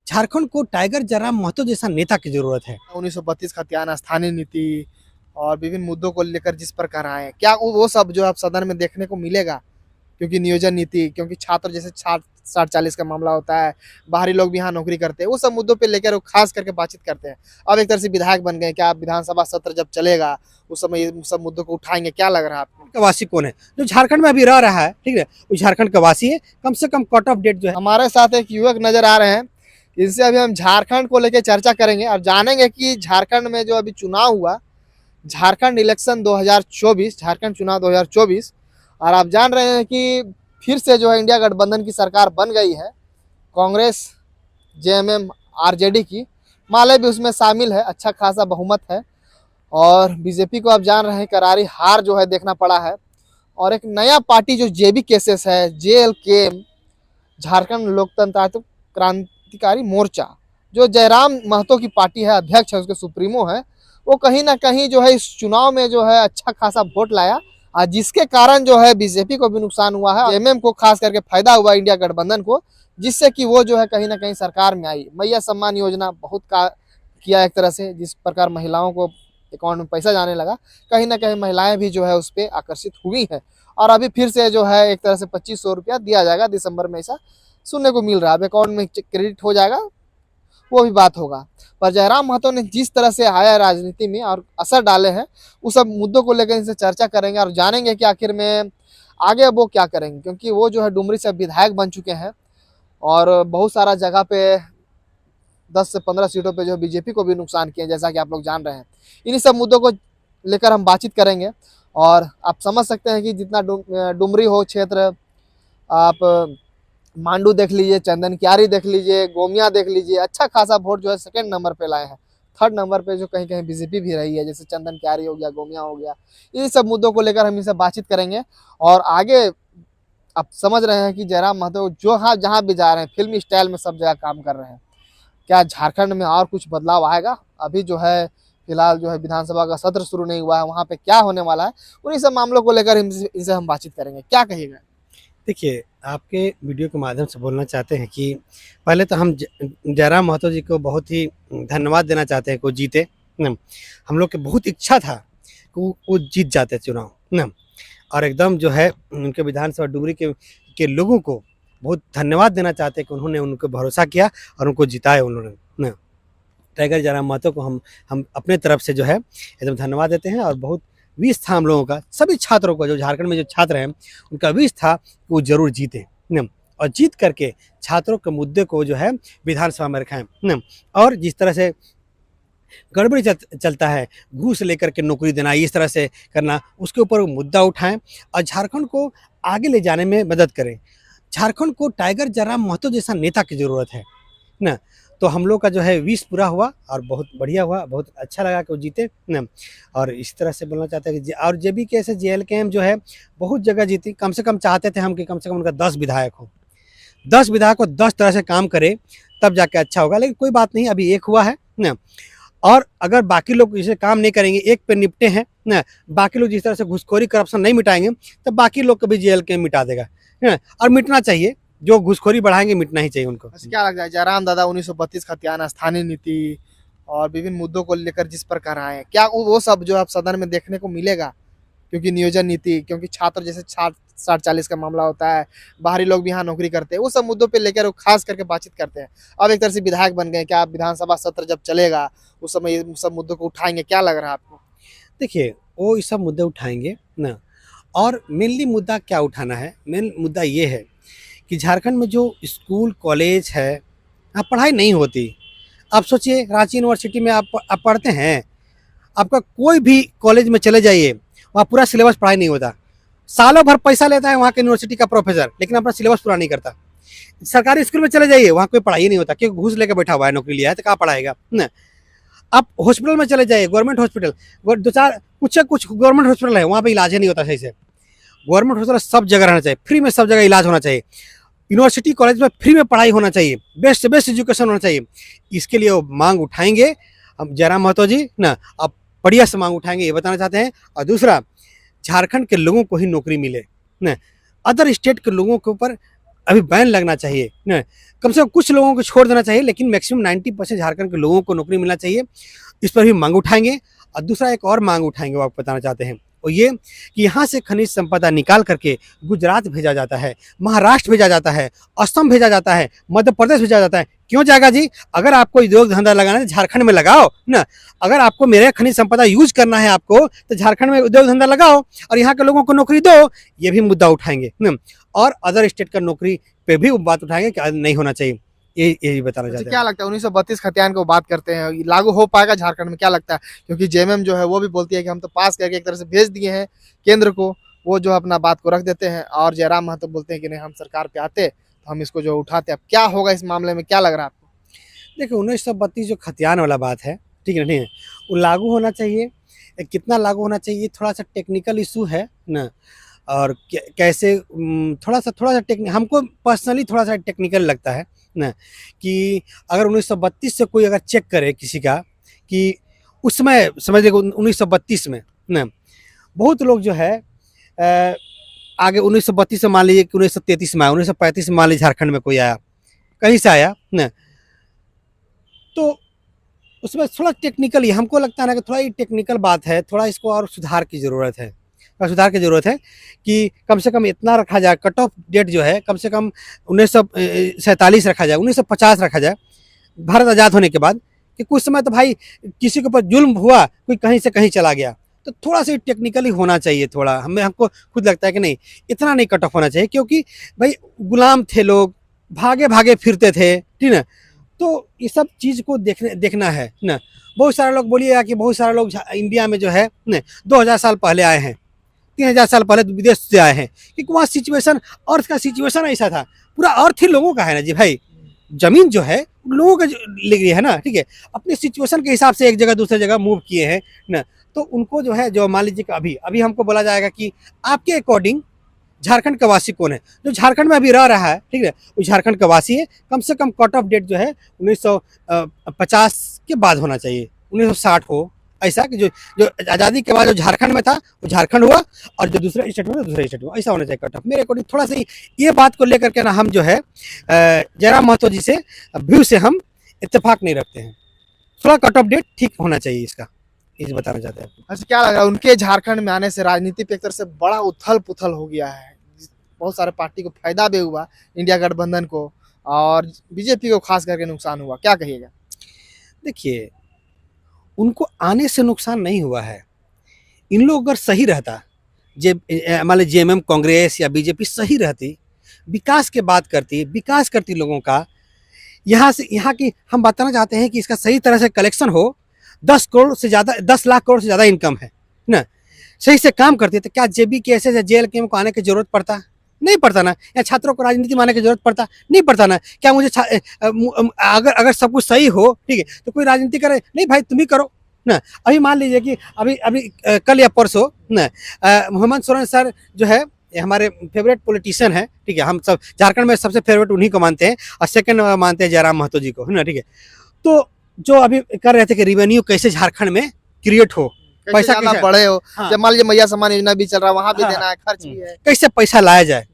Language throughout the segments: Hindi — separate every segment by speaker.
Speaker 1: झारखंड को टाइगर जयराम महतो जैसा नेता की जरूरत है।
Speaker 2: 1932 खतियान स्थानीय नीति और विभिन्न मुद्दों को लेकर जिस प्रकार आए, क्या वो सब जो अब सदन में देखने को मिलेगा? क्योंकि नियोजन नीति, क्योंकि छात्र जैसे 60-40 का मामला होता है, बाहरी लोग भी यहाँ नौकरी करते हैं, वो सब मुद्दों पे लेकर वो खास करके बातचीत करते हैं। अब एक तरह से विधायक बन गए, क्या विधानसभा सत्र जब चलेगा उस समय ये सब मुद्दों को उठाएंगे? क्या लग रहा है आपको?
Speaker 1: का वासी कौन है जो झारखंड में अभी रह रहा है, ठीक है, वो झारखंड का वासी है। कम से कम कट ऑफ डेट जो है।
Speaker 2: हमारे साथ एक युवक नजर आ रहे हैं, इनसे अभी हम झारखंड को लेकर चर्चा करेंगे और जानेंगे कि झारखंड में जो अभी चुनाव हुआ, झारखंड इलेक्शन 2024, झारखंड चुनाव 2024, और आप जान रहे हैं कि फिर से जो है इंडिया गठबंधन की सरकार बन गई है, कांग्रेस, जेएमएम, आरजेडी की। माले भी उसमें शामिल है, अच्छा खासा बहुमत है। और बीजेपी को आप जान रहे हैं करारी हार जो है देखना पड़ा है। और एक नया पार्टी जो जेबी केसेस है, जेएलके, झारखंड लोकतंत्र क्रांतिकारी मोर्चा, जो जयराम महतो की पार्टी है, अध्यक्ष है, उसके सुप्रीमो है, वो कहीं ना कहीं जो है इस चुनाव में जो है अच्छा खासा वोट लाया, और जिसके कारण जो है बीजेपी को भी नुकसान हुआ है, एमएम को खास करके फायदा हुआ इंडिया गठबंधन को, जिससे कि वो जो है कहीं ना कहीं सरकार में आई। मैया सम्मान योजना बहुत किया एक तरह से, जिस प्रकार महिलाओं को अकाउंट में पैसा जाने लगा, कहीं ना कहीं महिलाएं भी जो है उस पर आकर्षित हुई हैं। और अभी फिर से जो है एक तरह से 2500 रुपया दिया जाएगा दिसंबर में, ऐसा सुनने को मिल रहा है। अब अकाउंट में क्रेडिट हो जाएगा, वो भी बात होगा। पर जयराम महतो ने जिस तरह से आया राजनीति में और असर डाले हैं, उस सब मुद्दों को लेकर इनसे चर्चा करेंगे और जानेंगे कि आखिर में आगे वो क्या करेंगे। क्योंकि वो जो है डुमरी से विधायक बन चुके हैं और बहुत सारा जगह पे 10 से 15 सीटों पे जो बीजेपी को भी नुकसान किए, जैसा कि आप लोग जान रहे हैं। इन्हीं सब मुद्दों को लेकर हम बातचीत करेंगे। और आप समझ सकते हैं कि जितना डुमरी हो क्षेत्र, आप मांडू देख लीजिए, चंदन क्यारी देख लीजिए, गोमिया देख लीजिए, अच्छा खासा वोट जो है सेकंड नंबर पे लाए हैं। थर्ड नंबर पे जो कहीं कहीं बीजेपी भी रही है, जैसे चंदन क्यारी हो गया, गोमिया हो गया। इन सब मुद्दों को लेकर हम इनसे बातचीत करेंगे। और आगे आप समझ रहे हैं कि जयराम महतो जो हाँ जहाँ भी जा रहे हैं, फिल्मी स्टाइल में सब जगह काम कर रहे हैं। क्या झारखंड में और कुछ बदलाव आएगा? अभी जो है फिलहाल जो है विधानसभा का सत्र शुरू नहीं हुआ है, वहाँ पे क्या होने वाला है, उन्हीं सब मामलों को लेकर इनसे हम बातचीत करेंगे। क्या कहिएगा?
Speaker 1: देखिए, आपके वीडियो के माध्यम से बोलना चाहते हैं कि पहले तो हम जयराम महतो जी को बहुत ही धन्यवाद देना चाहते हैं कि वो जीते न। हम लोग की बहुत इच्छा था कि वो जीत जाते चुनाव न। और एकदम जो है उनके विधानसभा डुमरी के लोगों को बहुत धन्यवाद देना चाहते हैं कि उन्होंने उनको भरोसा किया और उनको जिताया उन्होंने न। टाइगर जयराम महतो को हम अपने तरफ से जो है एकदम धन्यवाद देते हैं। और बहुत विश था हम लोगों का, सभी छात्रों को, जो झारखंड में जो छात्र हैं उनका विश था कि वो जरूर जीते न, और जीत करके छात्रों के मुद्दे को जो है विधानसभा में रखाएं न। और जिस तरह से गड़बड़ी चलता है, घूस लेकर के नौकरी देना, इस तरह से करना, उसके ऊपर मुद्दा उठाएं और झारखंड को आगे ले जाने में मदद करें। झारखंड को टाइगर जयराम महतो जैसा नेता की ज़रूरत है न। तो हम लोग का जो है विश पूरा हुआ और बहुत बढ़िया हुआ, बहुत अच्छा लगा कि वो जीते न। और इस तरह से बोलना चाहते हैं कि और जेबी के ऐसे जेएलके जो है बहुत जगह जीती। कम से कम चाहते थे हम कि कम से कम उनका 10 विधायक हो, 10 विधायक को 10 तरह से काम करे, तब जाके अच्छा होगा। लेकिन कोई बात नहीं, अभी एक हुआ है न। और अगर बाकी लोग इसे काम नहीं करेंगे, एक पे निपटे हैं न, बाकी लोग जिस तरह से घुसखोरी करप्शन नहीं मिटाएंगे, तो बाकी लोग को भी जेएलके मिटा देगा है। और मिटना चाहिए, जो घुसखोरी बढ़ाएंगे मिटना ही चाहिए उनको।
Speaker 2: क्या लगता है जयराम दादा 1932 खतियान स्थानीय नीति और विभिन्न मुद्दों को लेकर जिस प्रकार आए, क्या वो सब जो अब सदन में देखने को मिलेगा? क्योंकि नियोजन नीति, क्योंकि छात्र जैसे 60-40 का मामला होता है, बाहरी लोग भी यहाँ नौकरी करते हैं, वो सब मुद्दों पे लेकर वो खास करके बातचीत करते हैं। अब एक तरह से विधायक बन गए, क्या विधानसभा सत्र जब चलेगा उस समय ये सब मुद्दों को उठाएंगे? क्या लग रहा है आपको?
Speaker 1: देखिए, वो इस सब मुद्दे उठाएंगे ना। और मेनली मुद्दा क्या उठाना है, मेन मुद्दा ये है कि झारखंड में जो स्कूल कॉलेज है, यहाँ पढ़ाई नहीं होती। आप सोचिए, रांची यूनिवर्सिटी में आप पढ़ते हैं, आपका कोई भी कॉलेज में चले जाइए, वहाँ पूरा सिलेबस पढ़ाई नहीं होता। सालों भर पैसा लेता है वहाँ के यूनिवर्सिटी का प्रोफेसर, लेकिन अपना सिलेबस पूरा नहीं करता। सरकारी स्कूल में चले जाइए, वहाँ कोई पढ़ाई नहीं होता, क्योंकि घूस लेकर बैठा हुआ है, नौकरी लिया है तो कहाँ पढ़ाएगा न। आप हॉस्पिटल में चले जाइए, गवर्नमेंट हॉस्पिटल, कुछ गवर्नमेंट हॉस्पिटल है, वहाँ पे इलाज ही नहीं होता सही से। गवर्नमेंट हॉस्पिटल सब जगह रहना चाहिए, फ्री में सब जगह इलाज होना चाहिए। यूनिवर्सिटी कॉलेज में फ्री में पढ़ाई होना चाहिए, बेस्ट से बेस्ट एजुकेशन होना चाहिए। इसके लिए वो मांग उठाएंगे हम जयराम महतो जी ना, अब बढ़िया से मांग उठाएंगे, ये बताना चाहते हैं। और दूसरा, झारखंड के लोगों को ही नौकरी मिले न, अदर स्टेट के लोगों के ऊपर अभी बैन लगना चाहिए न, कम से कम कुछ लोगों को छोड़ देना चाहिए, लेकिन मैक्सिमम 90% झारखंड के लोगों को नौकरी मिलना चाहिए। इस पर भी मांग उठाएंगे। और दूसरा एक और मांग उठाएंगे, वो आपको बताना चाहते हैं, और ये कि यहाँ से खनिज संपदा निकाल करके गुजरात भेजा जाता है, महाराष्ट्र भेजा जाता है, असम भेजा जाता है, मध्य प्रदेश भेजा जाता है। क्यों जाएगा जी? अगर आपको उद्योग धंधा लगाना है झारखंड में लगाओ ना। अगर आपको मेरे खनिज संपदा यूज करना है आपको, तो झारखंड में उद्योग धंधा लगाओ और यहाँ के लोगों को नौकरी दो। ये भी मुद्दा उठाएंगे न, और अदर स्टेट का नौकरी पे भी बात उठाएंगे कि नहीं होना चाहिए। यही बताना चाहते हैं।
Speaker 2: क्या लगता है 1932 खतियान को बात करते हैं, लागू हो पाएगा झारखंड में, क्या लगता है? क्योंकि जेएमएम जो है वो भी बोलती है कि हम तो पास करके एक तरह से भेज दिए हैं केंद्र को, वो जो अपना बात को रख देते हैं, और जयराम महतो बोलते हैं कि नहीं, हम सरकार पे आते तो हम इसको जो उठाते। अब क्या होगा इस मामले में, क्या लग रहा है आपको?
Speaker 1: देखिए 1932 जो खतियान वाला बात है, ठीक है, नहीं है, वो लागू होना चाहिए। कितना लागू होना चाहिए, थोड़ा सा टेक्निकल इशू है ना, और कैसे थोड़ा सा हमको पर्सनली थोड़ा सा टेक्निकल लगता है ना, कि अगर 1932 से कोई अगर चेक करे किसी का, कि उस समय समझ लीजिए 1932 में ना बहुत लोग जो है आगे 1932 से मान लीजिए कि 1933 में आया, 1935 में मान लीजिए झारखंड में कोई आया, कहीं से आया ना, तो उसमें थोड़ा टेक्निकली हमको लगता है ना कि थोड़ा ये टेक्निकल बात है, थोड़ा इसको और सुधार की ज़रूरत है। सुधार की ज़रूरत है कि कम से कम इतना रखा जाए, कट ऑफ डेट जो है कम से कम 1947 रखा जाए, 1950 रखा जाए, भारत आज़ाद होने के बाद, कि कुछ समय तो भाई किसी के ऊपर जुल्म हुआ, कोई कहीं से कहीं चला गया, तो थोड़ा सा टेक्निकली होना चाहिए। थोड़ा हमको खुद लगता है कि नहीं, इतना नहीं कट ऑफ होना चाहिए, क्योंकि भाई गुलाम थे लोग, भागे भागे फिरते थे, ठीक है। तो ये सब चीज़ को देखना है ना। बहुत सारे लोग बोलिएगा कि बहुत सारे लोग इंडिया में जो है न 2000 साल पहले आए हैं, 3000 साल पहले विदेश से आए हैं, क्योंकि वहाँ सिचुएशन, अर्थ का सिचुएशन ऐसा था, पूरा अर्थ ही लोगों का है ना जी भाई, जमीन जो है लोगों का ले गई है ना, ठीक है। अपने सिचुएशन के हिसाब से एक जगह दूसरी जगह मूव किए हैं ना, तो उनको जो है, जो मान लीजिए कि अभी हमको बोला जाएगा कि आपके अकॉर्डिंग झारखंड का वासी कौन है, जो झारखंड में अभी रह रहा है, ठीक है, वो झारखंड का वासी है। कम से कम कट ऑफ डेट जो है 1950 के बाद होना चाहिए, 1960 हो, ऐसा कि जो आज़ादी के बाद जो झारखंड में था वो झारखंड हुआ, और जो दूसरे स्टेट में दूसरे स्टेट हुआ, ऐसा होना चाहिए कट ऑफ। मेरे अकॉर्डिंग थोड़ा सा ये बात को लेकर के ना हम जो है जयराम महतो जी से व्यू से हम इत्तेफाक नहीं रखते हैं। थोड़ा कट ऑफ डेट ठीक होना चाहिए इसका, ये बताना चाहते हैं।
Speaker 2: अच्छा, क्या लग रहा है उनके झारखंड में आने से राजनीति पे एक तरह से बड़ा उथल पुथल हो गया है, बहुत सारे पार्टी को फायदा भी हुआ, इंडिया गठबंधन को, और बीजेपी को खास करके नुकसान हुआ, क्या कहिएगा?
Speaker 1: देखिए उनको आने से नुकसान नहीं हुआ है। इन लोग अगर सही रहता, मान लीजिए जेएमएम, कांग्रेस या बीजेपी सही रहती, विकास की बात करती, विकास करती लोगों का, यहाँ की हम बताना चाहते हैं कि इसका सही तरह से कलेक्शन हो, 10 करोड़ से ज़्यादा, 10 लाख करोड़ से ज़्यादा इनकम है ना, सही से काम करती है, तो क्या जेबी केसेस या जेएलके को आने की जरूरत पड़ता? नहीं पड़ता ना। या छात्रों को राजनीति में आने की जरूरत पड़ता? नहीं पड़ता ना। क्या मुझे अगर सब कुछ सही हो, ठीक है, तो कोई राजनीति करे? नहीं भाई, तुम ही करो ना। अभी मान लीजिए कि अभी कल या परसों ना हेमंत सोरेन सर जो है, ये हमारे फेवरेट पॉलिटिशियन है, ठीक है, हम सब झारखंड में सबसे फेवरेट उन्हीं को मानते हैं, और सेकंड मानते हैं जयराम महतो जी को, है ना, ठीक है। तो जो अभी कर रहे थे कि रेवेन्यू कैसे झारखंड में क्रिएट हो, पैसा कैसे
Speaker 2: बड़े हो, जब मान लीजिए मैया सम्मान योजना भी चल रहा है, वहां भी देना है, खर्च भी है,
Speaker 1: कैसे पैसा लाया जाए,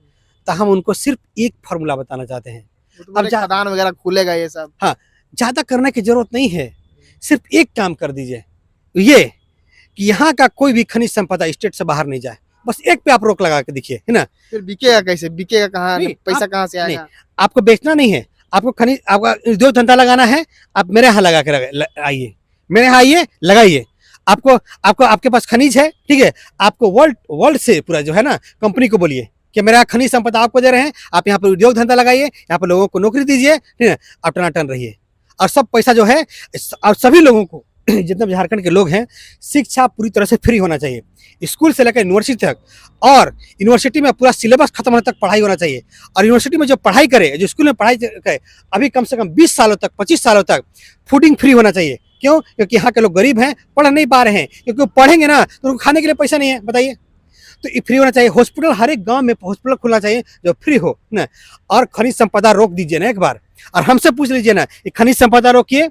Speaker 1: तो हम उनको सिर्फ एक फार्मूला बताना चाहते हैं।
Speaker 2: अब खदान वगैरह खुलेगा ये सब,
Speaker 1: हाँ, ज्यादा करने की जरूरत नहीं है, सिर्फ एक काम कर दीजिए, ये कि यहाँ का कोई भी खनिज संपदा स्टेट से बाहर नहीं जाए, बस एक पे आप रोक लगा के दिखिए, है ना।
Speaker 2: फिर बिकेगा कैसे, बिकेगा कहाँ, पैसा कहाँ से आएगा?
Speaker 1: आपको बेचना नहीं है, आपको खनिज, आपका उद्योग धंधा लगाना है, आप मेरे यहाँ लगा के आइए, मेरे यहाँ आइए, लगाइए। आपको आपके पास खनिज है, ठीक है, आपको वर्ल्ड से पूरा जो है ना कंपनी को बोलिए कि मेरा खनिज संपदा आपको दे रहे हैं, आप यहाँ पर उद्योग धंधा लगाइए, यहाँ पर लोगों को नौकरी दीजिए, ठीक है, आप टनाटन रहिए, और सब पैसा जो है, और सभी लोगों को, जितने भी झारखंड के लोग हैं, शिक्षा पूरी तरह से फ्री होना चाहिए, स्कूल से लेकर यूनिवर्सिटी तक, और यूनिवर्सिटी में पूरा सिलेबस खत्म होने तक पढ़ाई होना चाहिए। और यूनिवर्सिटी में जो पढ़ाई करे, जो स्कूल में पढ़ाई करे, अभी कम से कम 20 सालों तक, 25 सालों तक फूडिंग फ्री होना चाहिए। क्यों? क्योंकि यहाँ के लोग गरीब हैं, पढ़ नहीं पा रहे हैं, क्योंकि वो पढ़ेंगे ना तो उनको खाने के लिए पैसा नहीं है, बताइए। तो ये फ्री होना चाहिए। हॉस्पिटल, हर एक गांव में हॉस्पिटल खुलना चाहिए जो फ्री हो ना। और खनिज संपदा रोक दीजिए ना एक बार, और हमसे पूछ लीजिए ना, खनिज संपदा रोकिए,